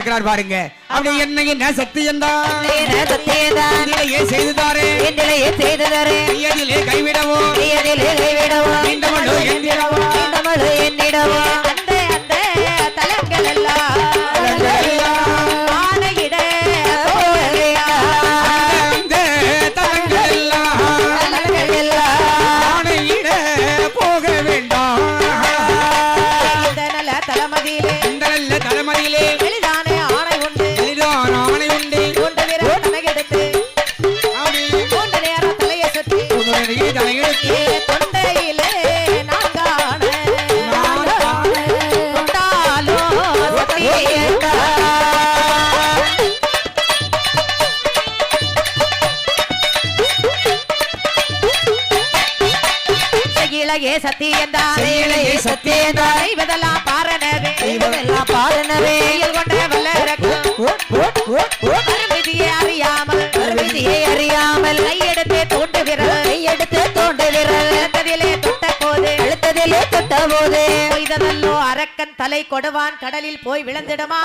பாருங்க அப்படி என்ன சத்தியம் தான் செய்துதாரே கைவிடவோ என்னிடவோ அந்த தலங்கள் எல்லாம் போக வேண்டாம் இந்த நல்ல தலைமதியிலே சத்தியெல்லாம் பாரணவே கொண்ட வல்லரவிதியை அறியாமல் கையெடுத்து தோண்டு விரல் அழுத்ததிலே தொட்ட போது இதனல்லோ அரக்கன் தலை கொடுவான் கடலில் போய் விழுந்திடுமா